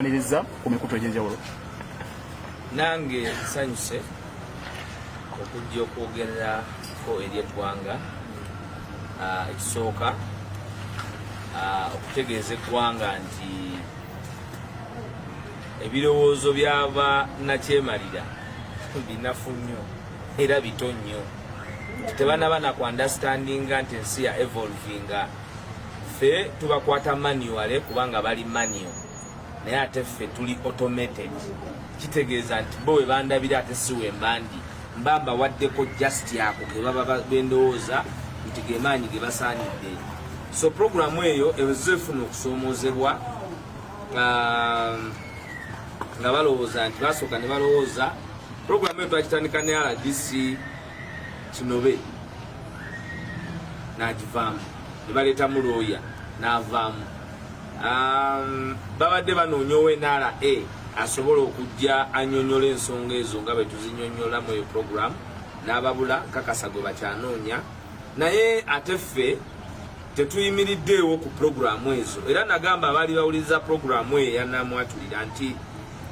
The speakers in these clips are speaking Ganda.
Niriza ku mikutu egy'enjawulo. Nange nsanyuse okujja okwogererako eri eggwanga ekisooka okutegeeza eggwanga nti ebirowoozo by'aba nakyemalira binafu nnyo era bito nnyo. Tebanaba na ku understandinga nti ensi ya evolvinga. Ffe tubakwata manual kubanga bali manual. Naye ate ffe tuli automated. Kitegeeza nti bo we bandabira ate si we mbandi. Mbamba waddeko just yako ke baba bendowooza nti ge maanyi ge basaanidde. So programu eyo ezefuna okusoomoozebwa nga balowooza nti basooka ne balowooza. Programu eyo twakitandika ne RDC Kinobe n'agivaamu ne baleetamu looya n'avaamu. Babadde banoonya NRA asobola okujja annyonnyola ensonga ezo nga bwe tuzinnyonnyola mu eyo programu n'ababula kakasa gwe bakyanoonya. Naye ate ffe tetuyimiriddeewo ku programu ezo, era nagamba abaali bawuliriza programu eyo yanamwatulira nti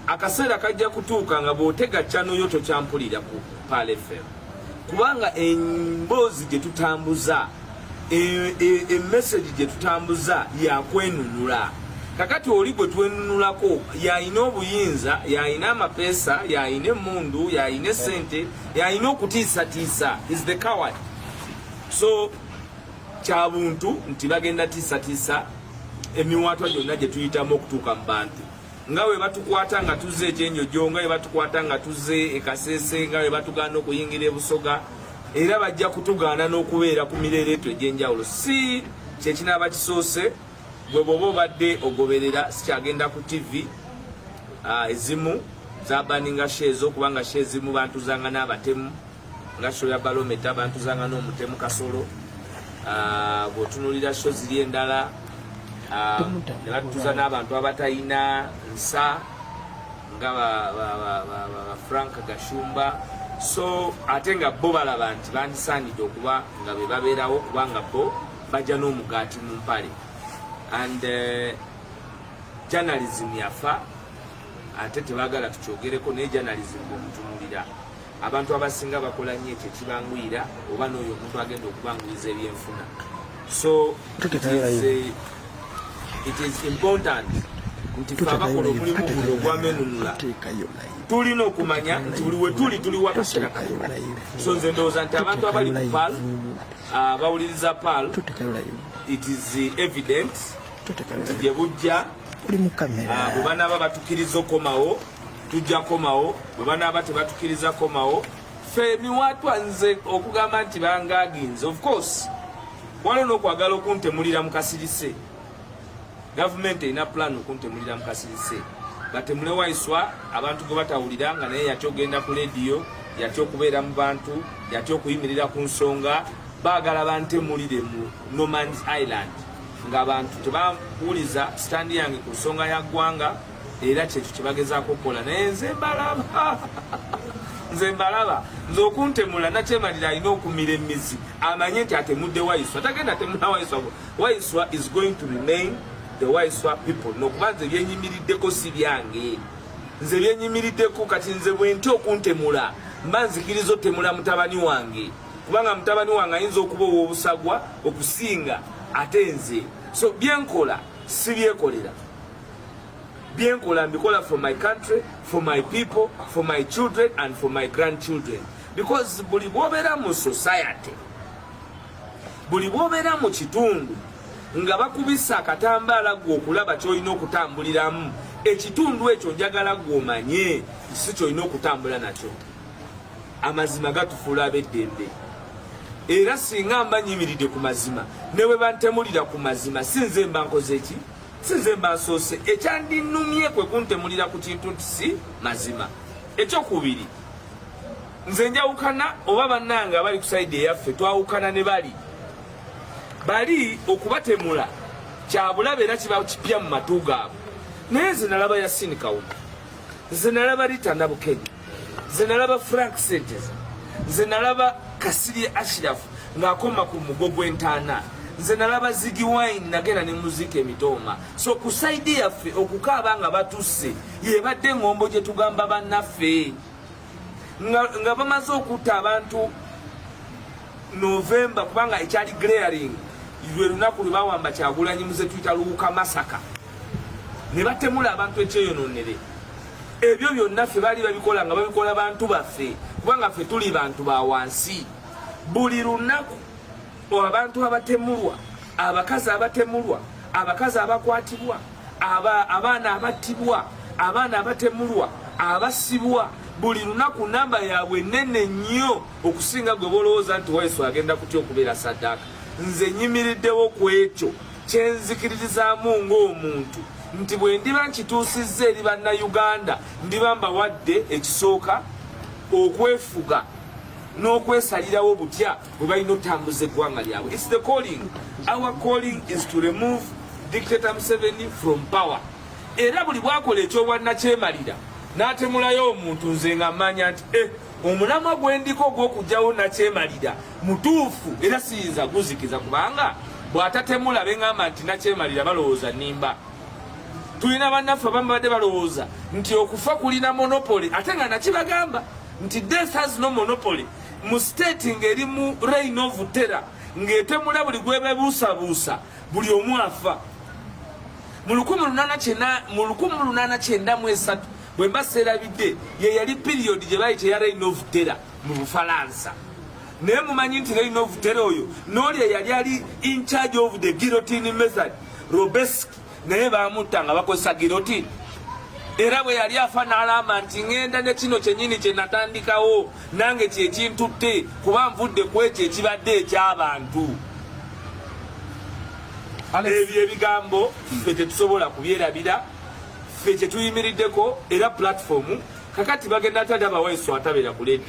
akaseera kajja kutuuka nga bw'otega channel tokyampulira ku Pal FM, kubanga emboozi gye tutambuza message gye tutambuza yakwenunula. Kakati oli gwe twenunulako yalina obuyinza, yalina amapeesa, yalina emmundu, yalina sente, yalina okutiisatiisa. Is the coward. So kyabuntu nti bagenda tiisatiisa emiwaatwa gyonna gye tuyitamu okutuuka mu bantu. Nga we batukwata nga tuzze ekyenjojo, nga we batukwata nga tuzze ekaseese, nga we batugaana okuyingira ebusoga, era bajja kutugaana n'okubeera ku mireereeto egy'enjawulo. Si kyekinaaba kisoose gwe bw'oba obadde ogoberera sikyagenda ku TV ezimu zabaninga sheezo, kubanga shee ezimu bantuzanga n'abatemu nga show ya balometa bantuzanga n'omutemu Kasolo. Bw'otunuulira show ziri endala ne batuza n'abantu abatayina nsa nga Frank Gashumba. So ate nga bo balaba nti bandisaanidde okuba nga be babeerawo kubanga bo bajja n'omugaati mu mpale. And journalism yafa ate tebaagala tukyogereko, naye journalism bw'omutunulira abantu abasinga bakola nnyo ekyo ekibanguyira oba n'oyo omuntu agenda okubanguyiza ebyenfuna. So it is important nti ffe abakola omulimu guno ogwamenunula tulina okumanya nti buli we tuli wakasera. So nze ndowooza nti abantu abali ku Pal bawuliriza Pal, it is evident nti gye bujja bwe banaaba batukiriza okomawo tujja komawo, bwe banaaba tebatukiriza komawo. Ffe emiwaatwa nze okugamba nti bangaaginze, of course waliwo n'okwagala okuntemulira mu kasirise. Government erina plan okuntemulira mu kasirise, batemule Waiswa abantu gwe batawulira nga naye yatya ogenda ku lediyo, yatya okubeera mu bantu, yatya okuyimirira ku nsonga. Baagala bantemulire mu No Man's Island ng'abantu tebawuliza standi yange ku nsonga ya ggwanga, era kyekyo kye bagezaako okukola. Naye nze mbalaba nze okuntemula nakyemalira alina okumira emizi, amanye nti atemudde Waiswa. Tagenda atemula Waiswa. Waiswa is going to remain the Waiswa people. Nokuba nze byenyimiriddeko si byange, nze byenyimiriddeko kati nze bwenti okuntemula mba nzikiriza otemula mutabani wange, kubanga mutabani wange ayinza okuba ow'obusagwa okusinga ate nze. So byenkola si byekolera, byenkola mbikola for my country, for my people, for my children and for my grandchildren. Because buli bw'obeera mu society, buli bw'obeera mu kitundu nga bakubisa akatambaala gwe okulaba ky'olina okutambuliramu, ekitundu ekyo njagala gw'omanye si ky'olina okutambula nakyo. Amazima gatufuula ab'eddembe, era singa mba nyimiridde ku mazima ne bwe bantemulira ku mazima sinze mba nkoze ki? Sinze mba nsoose. Ekyandinumye kwe kuntemulira ku kintu nti si mazima. Ekyokubiri, nze njawukana oba bannange abali ku sayidi eyaffe twawukana ne bali okubatemula kyabulabe era kiba kipya mu matu gaabwe. Naye nze nalaba Yasin Kawuma, nze nalaba Rita Nabukenya, nze nalaba Frank Senteza, nze nalaba Kasirye Ashraf ng'akoma ku mugo gw'entaana, nze nalaba zigi wine nagenda ne muzika emitoma so ku side yaffe okukaaba nga batusse yebadde ngombo gye tugamba bannaffe nga bamaze okutta abantu November kubanga ekyali glaring lwe lunaku lwe bawamba Kyagulanyi muze tuyita luwuka masaka ne batemula abantu ekyeyononere ebyo byonna ffe baali babikola nga babikola bantu baffe kubanga ffe tuli bantu ba wansi buli lunaku abantu abatemulwa abakazi abatemulwa abakazi abakwatibwa abaana abattibwa abaana abatemulwa abasibwa buli lunaku namba yaabwe nene nnyo okusinga gwe bolowooza nti Waiswa agenda kutya okubeera saddaaka nze nyimiriddewo ku ekyo kyenzikiririzaamu ng'omuntu nti bwe ndiba nkituusizza eri bannayuganda ndiba mbawadde ekisooka okwefuga n'okwesalirawo butya bwe balina otambuza eggwanga lyabwe. It's the calling. Our calling is to remove dictator Museveni from power. Era buli bwakola ekyobwannakyemalira n'atemulayo omuntu nze nga mmanya nti omulamwa gwendiko gw'okugyawo nakyemalira mutuufu era siyinza guzikiza kubanga bw'atatemula beŋŋamba nti nakyemalira balowooza nnimba. Tulina bannaffe abamu badde balowooza nti okufa kulina monopole ate nga nakibagamba nti death has no monopoly. Mu state ng'eri mu reign of terror ng'etemula buli gwebebuusabuusa buli omu afa. Mu 1893 bwe mba seerabidde ye yali period gye bayita eya reign of terror mu Bufalansa. Naye mumanyi nti reign of terror oyo n'oli eyali ali in charge of the guillotine method Robespierre naye baamutta nga bakozesa guillotine. Era bwe yali afa n'alamba nti ngenda ne kino kyennyini kye natandikawo nange kyekintutte kuba nvudde ku ekyo ekibadde eky'abantu. Ebyo ebigambo ffe tetusobola kubyerabira ffe kye tuyimiriddeko era platform kakati bagenda atadaba Waiswa atabeera ku ledi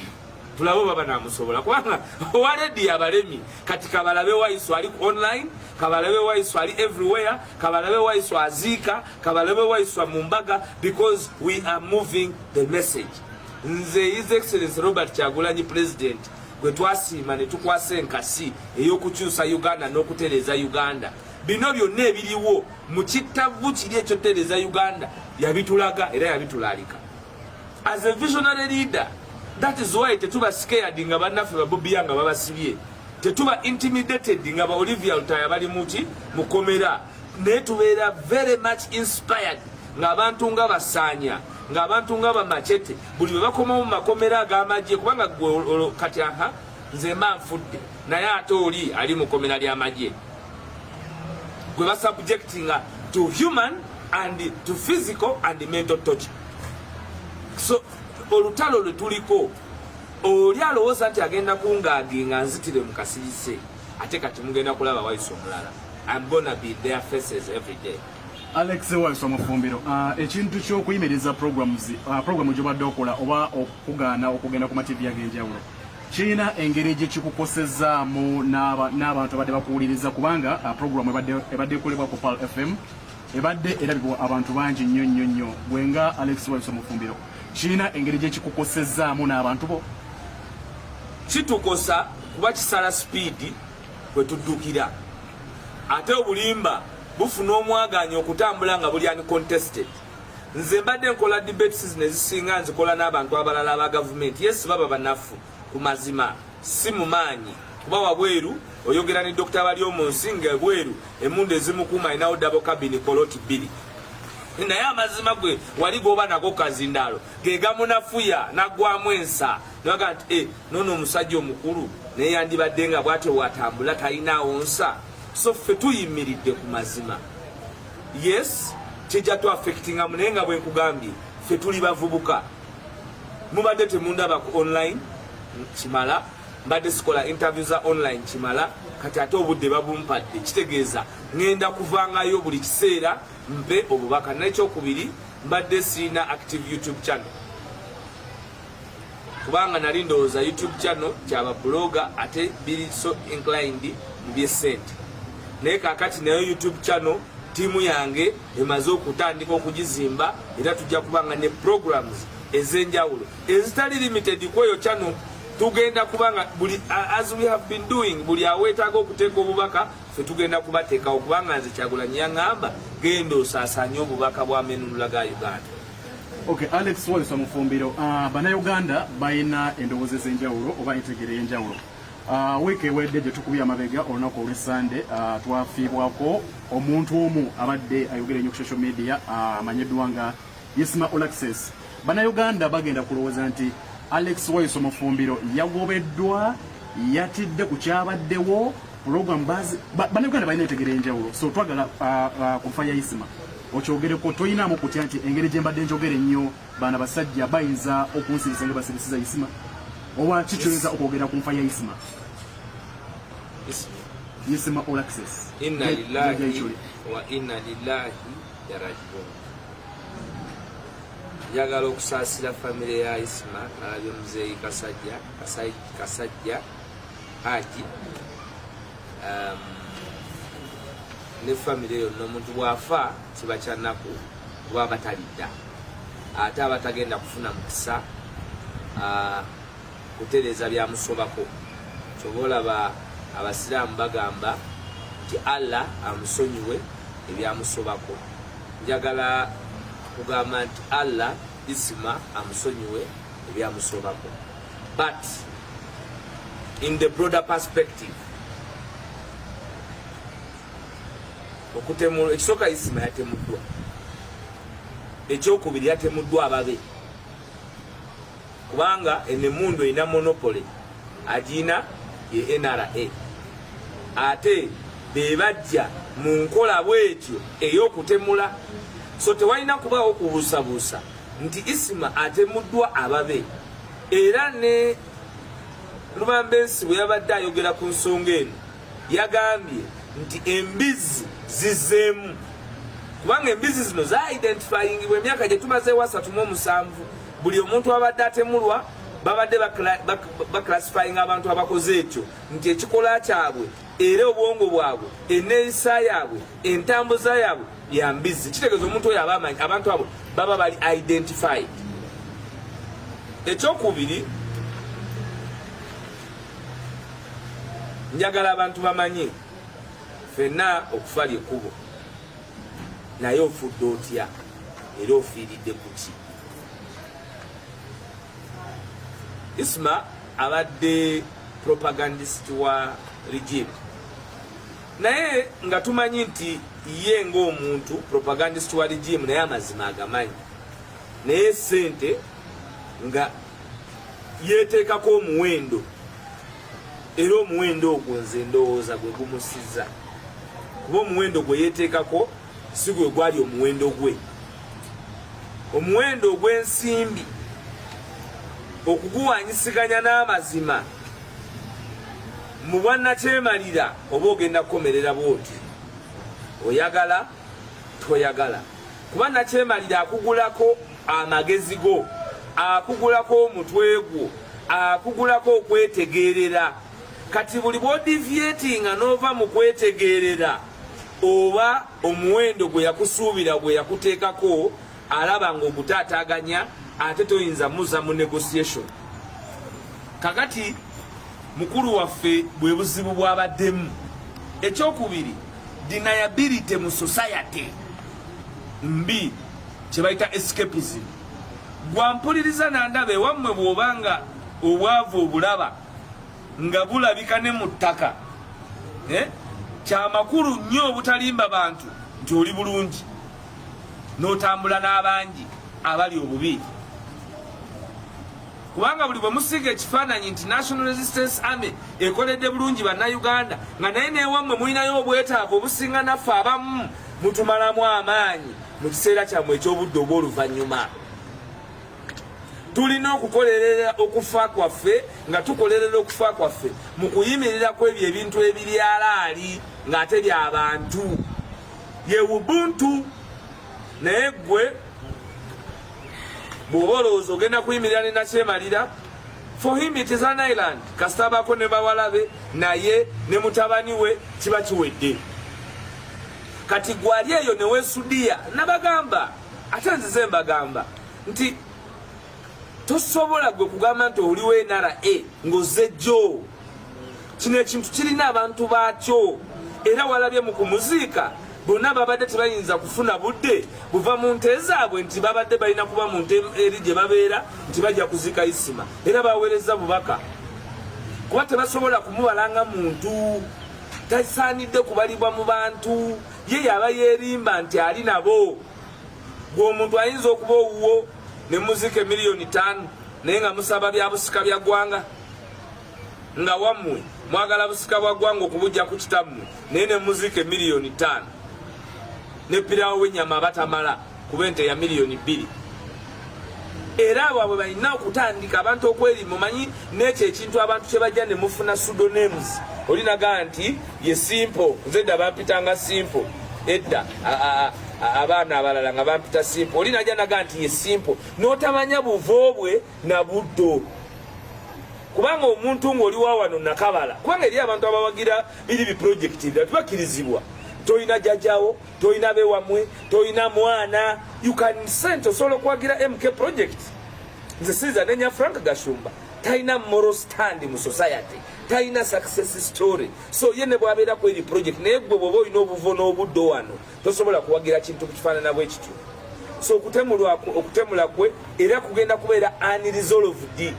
tulabe baba namusobola kubanga owa ledi abalemi kati kabalabe Waiswa ali online kabalabe Waiswa ali everywhere kabalabe Waiswa aziika kabalabe Waiswa mu mbaga because we are moving the message. Nze His Excellency Robert Kyagulanyi President gwe twasiima ne tukwasa enkasi ey'okukyusa Uganda n'okutereeza Uganda. Bino byonna ebiriwo mu kittavu kiri ekyotereza Uganda yabitulaga era yabitulalika. As a visionary leader, that is why tetuba scared nga bannaffe babobia nga babasibye, tetuba intimidated nga ba Olivia Lutaya bali muki mukomera, naye tubeera very much inspired nga abantu nga Basanya nga abantu nga Bamachete buli bwe bakoma mu makomera ag'amagye kubanga kati aha nze mba nfudde naye ate oli ali mukomera ly'amagye gwe basubjecting to human and to physical and mental torture. So olutalo lwe tuliko oli alowooza nti agenda kungaaginga nzitire mu kasirise ate kati mugenda kulaba Waiswa omulala. I'm gonna be their faces every day. Aleese Waiswa Mufumbiro, ekintu ky'okuyimiriza programu gy'obadde okola oba okugaana okugenda ku mativi ag'enjawulo kirina engeri gye kikukosezaamu n'abantu abadde bakuwuliriza kubanga programu ebadde ekolebwa ku Pal FM ebadde erabibwa abantu bangi nnyo bwenga Aleese Waiswa Mufumbiro kirina engeri gye kikukosezaamu n'abantu bo? Kitukosa kuba kisala speed kwe tuddukira ate obulimba bufuna omwaganya okutambula nga buli uncontested. Nze mbadde nkola debates nezisinga nzikola n'abantu abalala aba gavumenti. Yes, baba banafu ku mazima si mu maanyi kuba wabweru oyogera ne Dr. bali omunsi nga bweru emundu ezimukuuma inawo double cabin koloti bbiri naye amazima gwe wali goba nago kazindaalo ge gamunafuya naggwamu ensa naga nti nono omusajja omukulu naye yandibadde nga bw'atyo bw'atambula talinaawo nsa. So ffe tuyimiridde ku mazima. Yes, kijja tu affectinga naye nga bwe nkugambye ffe tuli bavubuka. Mubadde temundaba ku online kimala, mbadde sikola interview za online kimala, kati ate obudde babumpadde kitegeeza ngenda kuvangayo buli kiseera mpe obubaka. N'ekyokubiri mbadde siina active YouTube channel kubanga nali ndowooza YouTube channel kyaba blogger ate biri so inclined mu by'essente. Naye kaakati nayo YouTube channel tiimu yange emaze okutandika okugizimba era tujja kubanga ne programs ez'enjawulo ezitali limited ku eyo channel. Tugenda kubanga buli as we have been doing buli aweetaaga okuteeka obubaka ffe tugenda kubateekawo kubanga nze Kyagulanyi yaŋŋamba genda osaasaanye obubaka bwa menulula ga Uganda. Okay, Alex Waiswa Mufumbiro, bannayuganda balina endowooza ez'enjawulo oba entegera ey'enjawulo. Wiiki ewedde gye tukubye amabega olunaku olw'Essande twafiibwako omuntu omu abadde ayogera ennyo ku social media amanyiddwa nga Isma Olaxes. Bannayuganda bagenda kulowooza nti Alex Waiswa Mufumbiro yagobeddwa, yatidde ku kyabaddewo program bazi. Bannayuganda balina entegera ey'enjawulo, so twagala ku nfa ya Isma okyogereko toyinaamu kutya nti engeri gye mbadde njogera ennyo baana basajja bayinza okunsirisa nga basirisiza Isma oba kikyoyinza okwogera ku nfa ya Isma. Isma Olaxes. Inna lillahi wa inna lillahi raji'un. Njagala okusaasira famire ya Isma nalabye muzeeyi Kasajja Haji ne famire yonna omuntu bw'afa kiba kya nnaku kuba batalidda ate abatagenda kufuna mukisa kutereeza byamusobako. Kyoba olaba abasiraamu bagamba nti Allah amusonyiwe ebyamusobako. Njagala kugamba nti Allah Isma amusonyiwe ebyamusobako. But in the broader perspective, okutemula ekisooka Isma yatemuddwa, ekyokubiri yatemuddwa ababe kubanga enemundu erina monopole agiina ye NRA ate bebajja mu nkola bwetyo ey'okutemula. So tewalina kubaawo kubuusabuusa nti Isma atemuddwa ababe. Era ne Lubambensi bwe yabadde ayogera ku nsonga eno yagambye nti embizi zizzeemu kubanga embizi zino za identifyingibwa emyaka gye tumaze 37. Buli omuntu abadde atemulwa babadde baklassifying abantu abakoze ekyo nti ekikola kyabwe era obwongo bwabwe enneeyisa yaabwe entambuza yaabwe ya mbizi. Kitegeeza omuntu oyo abamanyi abantu abo baba bali identified. Ekyokubiri njagala abantu bamanye ffenna okufa ly'ekkubo, naye ofudde otya era ofiiridde ku ki? Isma abadde propagandist wa regime, naye nga tumanyi nti ye ng'omuntu propagandist wa regime naye amazima agamanyi, naye sente nga yeeteekako omuwendo era omuwendo ogwo nze ndowooza gwe gumusiza kuba omuwendo gwe yeeteekako si gwe gwali omuwendo gwe. Omuwendo ogw'ensimbi okuguwanyisiganya n'amazima mu bwannakyemalira oba ogenda kukomerera bwoti oyagala toyagala kuba nakyemalira akugulako amagezi go, akugulako omutwe gwo, akugulako okwetegeerera. Kati buli bw'odivyetinga n'ova mu kwetegeerera oba omuwendo gwe yakusuubira gwe yakuteekako alaba ng'ogutaataaganya ate toyinza muza mu negotiation. Kakati mukulu waffe bwe buzibu bwabaddemu. Ekyokubiri, deniability mu society mbi kye bayita escapism. Gwampuliriza nandaba ewammwe bw'obanga obwavu obulaba nga bulabika ne mu ttaka, kyamakulu nnyo obutalimba bantu nti oli bulungi n'otambula n'abangi abali obubi. Kubanga buli bwe musiga ekifaananyi nti National Resistance Army ekoledde bulungi bannayuganda nga naye neewammwe mulinayo obwetaavu obusinga naffe abamu mutumalamu amaanyi mu kiseera kyammwe eky'obudde obw'oluvannyuma. Tulina okukolerera okufa kwaffe nga tukolerera okufa kwaffe mu kuyimirira kw'ebyo ebintu ebiri alaali ng'ate by'abantu ye ubuntu. Naye gwe bw'oba olowooza ogenda kuyimirira ne nakyemalira, for him it is an island. Kasita abaako ne bawalabe naye ne mutabani we kiba kiwedde. Kati gwali eyo ne weesudiya nabagamba ate nzize mbagamba nti tosobola gwe kugamba nti oliwo NRA ng'ozze jjo. Kino ekintu kirina abantu baakyo era walabye mu kumuziika bonna babadde tebayinza kufuna budde buva mu nte zaabwe nti babadde balina kuba mu nte eri gye babeera nti bajja kuziika Isma era baweereza bubaka kuba tebasobola kumubalanga muntu tasaanidde kubalibwa mu bantu ye yaba yeerimba nti ali nabo gweomuntu ayinza okuba owuwo ne muziika miliyoni 5 naye nga musaba bya busika bya ggwanga nga wammwe mwagala busika bwa ggwanga okubujja ku kitammwe naye ne muziika miliyoni 5 ne pirawo w'ennyama batamala kuba ente ya miliyoni 2 era abo bwe balina okutandika abantu okwerinda mumanyi n'ekyo ekintu abantu kye bajja ne mufuna pseudonames olinaga nti ye simple nze dda bampitanga simple edda abaana abalala nga bampita simple olinajja naga nti ye simple n'otamanya buvo bwe na buddo kubanga omuntu ng'oli wa wano nakabala kubanga eri abantu abawagira biri biprojekiti ebirala tibakkirizibwa toyina jjajjawo toyina bewamwe toyina mwana you can send osobola okwagira MK project nze siiza nenya Frank Gashumba talina moral stand mu society talina success story so ye ne bwabeera ku eri project naye gwe bw'oba olina obuvo n'obuddo wano tosobola kuwagira kintu kukifaanana bwe kityo so okutemula kwe era kugenda kubeera unresolved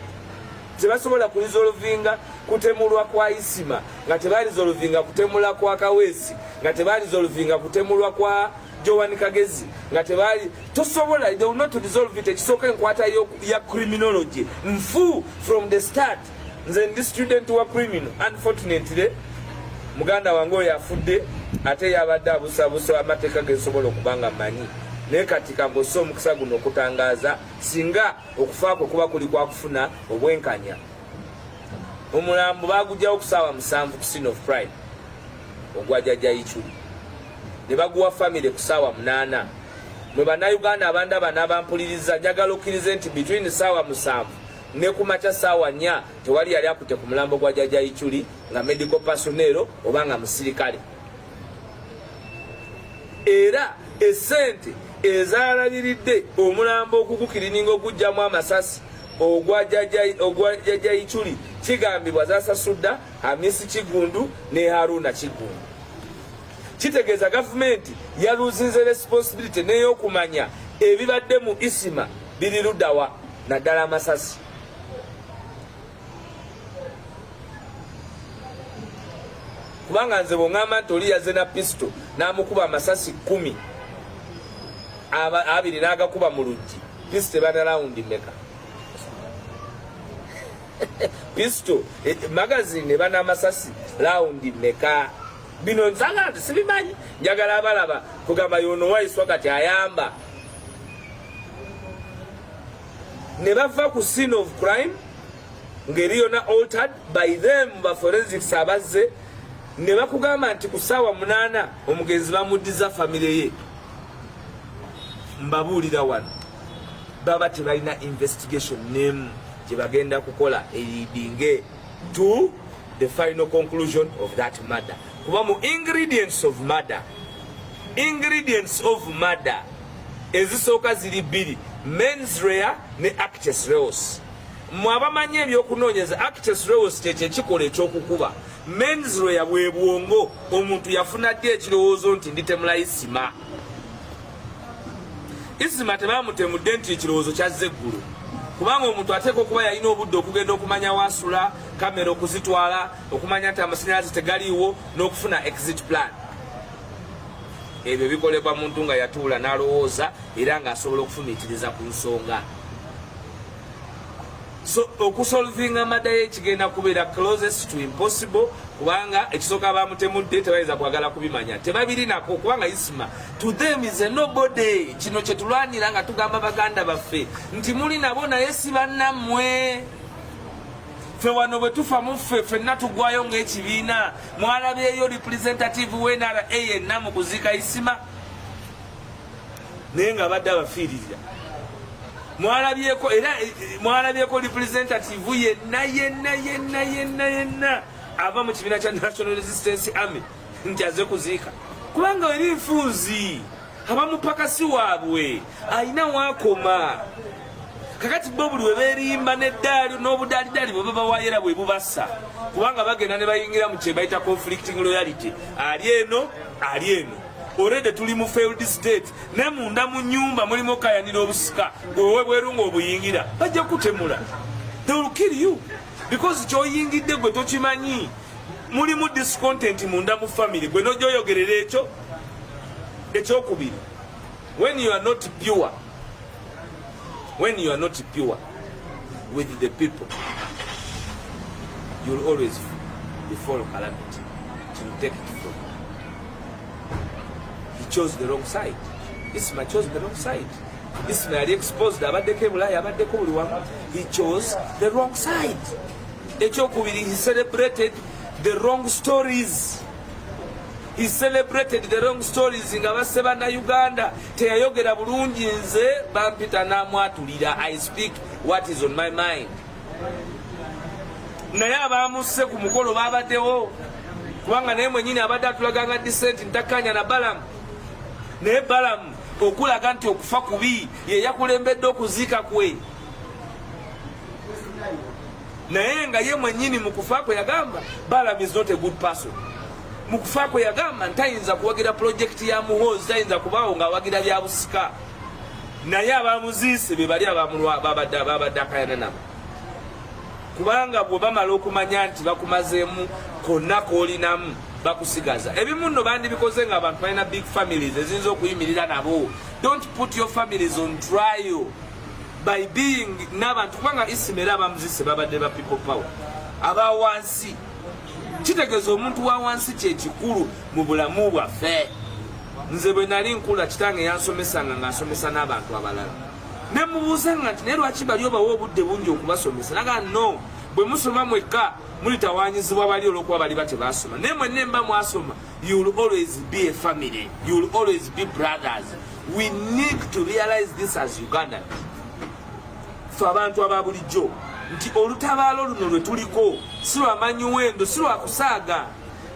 tebasobola kuresolvinga kutemulwa kwa Isma nga tebalisolvinga kutemula kwa Kaweesi nga tebalisolvinga kutemulwa kwa Joan Kagezi nga tebali tosobola they will not resolve it ekisooka enkwata ya criminology nfu from the start nze ndi student wa criminal unfortunately muganda wange oyo afudde ate yabadde abusabusa amateeka gesobola okubanga manyi naye kati kambosa omukisa guno okutangaaza singa okufaako kuba kuli kwakufuna obwenkanya omulambo bagujjawo ku ssaawa 7 ku scene of pride ogwa jjajja Ichuli ne baguwa famire ku ssaawa 8 mwe bannayuganda abandi abana abampuliriza njagala okkirize nti between ssaawa 7 ne ku makya ssaawa 4 tewali yali akutte ku mulambo gwa jjajja Ichuli nga medical personnel oba nga musirikale era esente ezalabiridde omulambo okugukirininga okugjamu amasasi ogwa jjajja Ichuli kigambibwa zasasudda Hamisi Kigundu ne Haruna Kigundu kitegeeza gavumenti yaluzinze responsibility n'ey'okumanya ebibadde mu Isma biri luddawa naddala amasasi kubanga nze bw'oŋŋamba nti oli yazze na pisto n'amukuba amasasi 10 abiri n'agakuba mu luggi pisto ebana lawundi meka pisto magazine ebana amasasi lawundi meka bino nsanga nti sibimanyi njagala abalaba kugamba yono Waiswa kati ayamba ne bava ku scene of crime ngeri yona altered by them ba forensics abazze ne bakugamba nti ku ssaawa 8 omugenzi bamuddiza famire ye mbabuulira wano baba tebalina investigation name gye bagenda kukola leading to the final conclusion of that murder kuba mu ingredients of murder ezisooka ziri 2 mens rea ne actus reus mwabamanyi ebyokunoonyeza actus reus kyekyo ekikola ekyokukuba mens rea bwe bwongo omuntu yafuna ddi ekirowoozo nti nditemula Isma tebamutemudde nti ekirowoozo kyazze eggulu kubanga omuntu ateeka okuba yalina obudde okugenda okumanya wasula kamera okuzitwala okumanya nti amasanyalaze tegaliiwo n'okufuna exit plan ebyo bikolebwa muntu nga yatuula n'alowooza era ng'asobola okufumiitiriza ku nsonga so okusolvinga mada ye kigenda kubeera closest to impossible kubanga ekisooka bamutemudde tebayinza kwagala kubimanya tebabirinako kubanga Isma to them is a nobody kino kyetulwanira nga tugamba baganda baffe nti muli nabo naye si bannammwe ffe wano bwe tufa muffe ffenna tugwayo ng'ekibiina mwalabyeyo representative w'NRA yenna mu kuziika Isma naye nga badde abafiirira mwalabyeko era mwalabyeko representative yenna ava mu kibiina kya National Resistance Army nti aze kuziika kubanga eri nfunzi abamupakasi waabwe ayina waakoma kakati bo buli we beerimba n'eddaali n'obudaalidaali bwe baba wayera bwe bubassa kubanga bagenda ne bayingira mu kye bayita conflicting loyalty ali eno already tuli mu failed state ne munda mu nnyumba mulimu okayanira obusika gwewe bweru ng'obuyingira bajja kutemula. They will kill you because ky'oyingidde gwe tokimanyi. Mulimu discontent munda mu family gwe n'ojoyogerera ekyo ekyokubiri. When you are not pure with the people, you will always befall calamity. She will take it from you. He chose the wrong side. Isma chose the wrong side. Isma yali exposed abaddeko ebulaaya abaddeko buli wamu. He chose the wrong side. Ekyokubiri, he celebrated the wrong stories. Nga basse bannayuganda teyayogera bulungi nze bampita n'amwatulira. I speak what is on my mind. Naye abaamusse ku mukolo baabaddewo kubanga naye mwenyini abadde atulaganga disenti ntakkanya na Balamu. Naye Balamu okulaga nti okufa kubi ye yakulembedde okuziika kwe. Naye nga ye mwenyini mu kufa kwe yagamba Balamu is not a good person. Mu kufa kwe yagamba ntayinza kuwagira projekiti ya Muhoozi, tayinza kubaawo ng'awagira bya busika. Naye abaamuziise be bali babadde akayana nabo. Kubanga bwe bamala okumanya nti bakumazeemu konna koolinamu bakusigaza. Ebimu nno bandibikoze ng'abantu balina big families eziyinza okuyimirira nabo. Don't put your families on trial by being n'abantu kubanga Isma era abamuziise babadde ba people power. Aba wansi kitegeeza omuntu wa wansi kyekikulu mu bulamu bwaffe. Nze bwe nali nkula kitange yansomesanga ng'asomesa n'abantu abalala. Ne mubuuzanga nti naye lwaki bali obawa obudde bungi okubasomesa? Naga no, bwe musoma mwekka mulitawaanyizibwa bali olw'okuba bali batebasoma. Naye mwenna mba mwasoma, you will always be a family. You will always be brothers. We need to realize this as Uganda. Ffe abantu aba bulijjo nti olutabaalo luno lwe tuliko si lwa manyuwendo, si lwa kusaaga.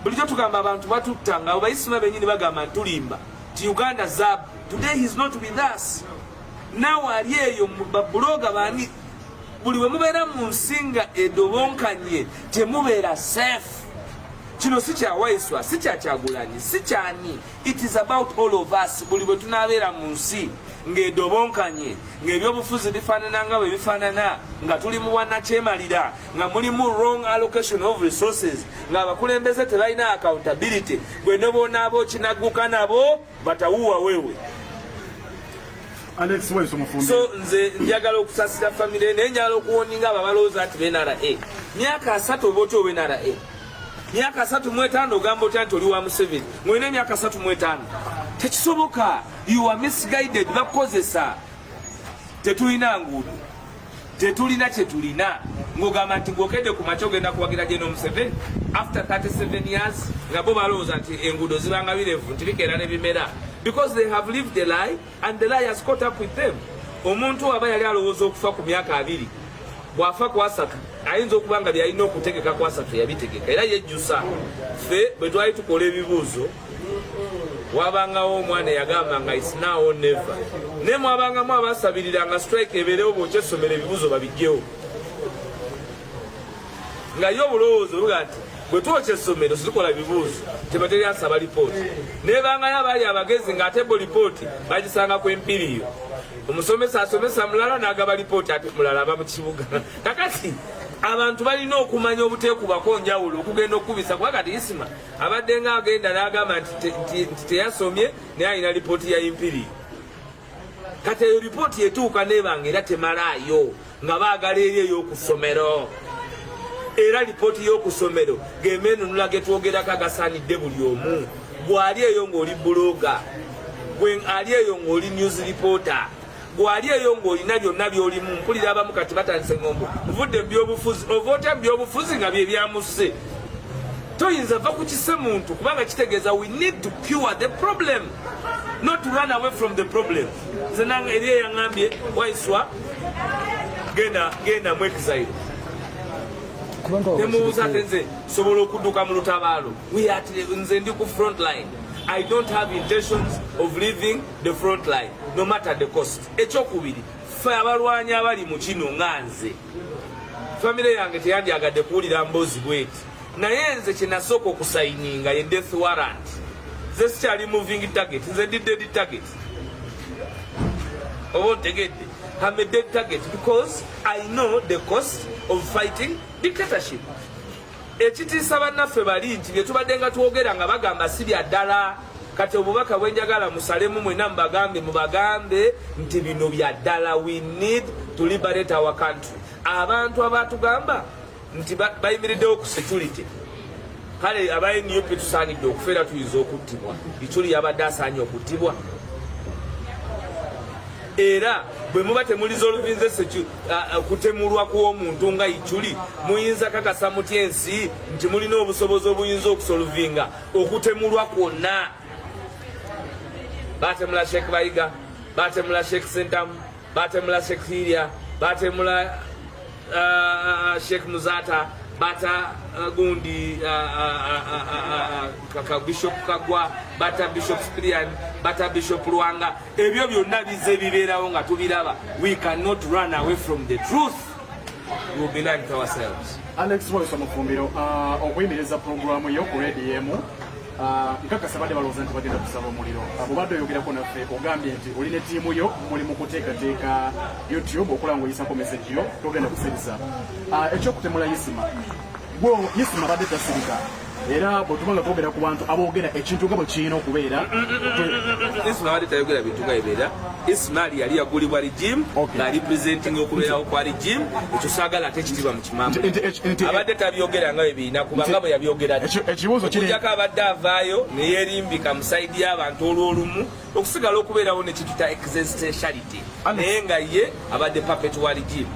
Bulijjo tugamba abantu batutta nga Abaisima bennyini bagamba ntulimba ti Uganda zab. Today he is not with us. Nawe ali eyo babuloga bani buli we mubeera mu nsinga edobonkanye temubeera safe. Kino si kya Waiswa, si kya Kyagulanyi, si kyani. It is about all of us. Buli bwe tunaabeera mu nsi ng'edobonkanye, ng'ebyobufuzi bifaanana nga bwe bifaanana, nga tuli mu bwannakyemalira, nga mulimu wrong allocation of resources, ng'abakulembeze tebalina accountability, gwe ne boonaaba okinagguka nabo batawuwa wewe. Alex Waiswa Mufumbiro. So nze njagala okusasira family naye njagala okuwoninga abo abalowooza nti BNRA. Myaka 3 oba otya BNRA. Myaka 35 ogamba otya nti oli wa Museveni. Mwina emyaka 35. Tekisoboka. You are misguided. Bakozesa. Tetulina nguudo. Tetulina kyetulina. Ng'ogamba nti ng'okedde ku makya ogenda kuwagira General Museveni. After 37 years nga bo balowooza nti enguudo zibanga birevu nti bikeera ne bimera. Because they have lived a lie and the lie has caught up with them. Omuntu aba yali alowooza okufa ku myaka 2 bw'afa ku 3 ayinza okuba nga byalina okutegeka ku 3 yabitegeka era yejjusa. Ffe bwe twali tukola ebibuuzo wabangawo omwana eyagamba nga it's now or never. Ne mwabangamu abasabirira nga strike ebeerewo bw'okya essomero ebibuuzo babijjewo. Nga yo obulowoozo buga nti bwe twokya essomero situkola bibuuzo tebateri asaba lipooti. Nebangayo abaali abagezi ng'ate bo lipooti bagisanga ku empiriyo. Omusomesa asomesa mulala n'agaba lipooti ate mulala aba mu kibuga. Kakati abantu balina okumanya obuteekubako njawulo okugenda okukubisa kuba kati Isma abadde ng'agenda n'agamba nti teyasomye naye alina lipooti ya empiriyo. Kati eyo lipooti etuuka n'ebanga era temalaayo nga baagala eri ey'okusomero. Era lipooti y'okusomero gemenunula getwogerako agasaanidde buli omu. Gwali eyo ng'oli buloga, gwe ali eyo ng'oli news reporter, gwali eyo ng'olina byonna by'olimu. Mpulira abamu kati batandise ngombo nvudde mu byobufuzi, ova otya mu byobufuzi nga bye byamusse. Toyinza va ku kise muntu kubanga kitegeeza we need to cure the problem, not to run away from the problem. Nze nange eri eyaŋŋambye Waiswa genda mu exile. Temubuuza ate nze sobola okudduka mu lutabaalo. Nze ndi ku front line. I don't have intentions of leaving the front line no matter the cost. Ekyokubiri, ffe abalwanyi abali mu kino nganze famire yange teyandyagadde kuwulira mboozi bweti naye nze kyenasooka okusayininga ye death warrant nze sikyali moving target nze ndi dead target oba ontegedde I'm a dead target because I know the cost of fighting dictatorship. Ekitiisa bannaffe bali nti bye tubadde nga twogera nga bagamba si bya ddala kati obubaka bwenjagala musalemu mwena mubagambe nti bino bya ddala. We need to liberate our country. Abantu abatugamba nti bayimiriddewo ku security kale abaNUP tusaanidde okufeera tuyinza okuttibwa Ichuli yabadde asaanye okuttibwa era bwe muba temulisolvinze kutemulwa kw'omuntu nga Ichuli muyinza kakasa mutya ensi nti mulina obusobozi obuyinza okusolvinga okutemulwa kwonna. Batemula Sheikh Bayiga, batemula Sheikh Sentamu, batemula Sheikh Hiria, batemula Sheikh Muzata, bata gundi Bishop Kagwa, bata Bishop Sprian, bata Bishop Luanga. Ebyo byonna bize bibeerawo nga tubiraba. We cannot run away from the truth. We will be lying to ourselves. Waiswa Mufumbiro, okuyimiriza programu yo ku Radio M. Nkakasa badde balowooza nti bagenda kusaba omuliro. Abo badde oyogerako naffe ogambye nti olina ttiimu yo muli mu kuteekateeka YouTube okulanguyisako message yo togenda kusirisa. Ekyokutemula Isma. Gwo Isma badde tasirika. Era bw'otumanga twogera ku bantu aboogera ekintu nga bwe kirina okubeera. Isma badde tayogera bintu nga ebeera. Isma yali yagulibwa regime nga representing okubeerawo kwa regime ekyo saagala ate ekitibwa mu kimambo. Abadde tabyogera nga bwe birina kubanga bwe yabyogera okujjako abadde avaayo ne yeerimbika mu sayidi y'abantu olw'olumu okusigala okubeerawo ne kituyita existentiality naye nga ye abadde puppet wa regime.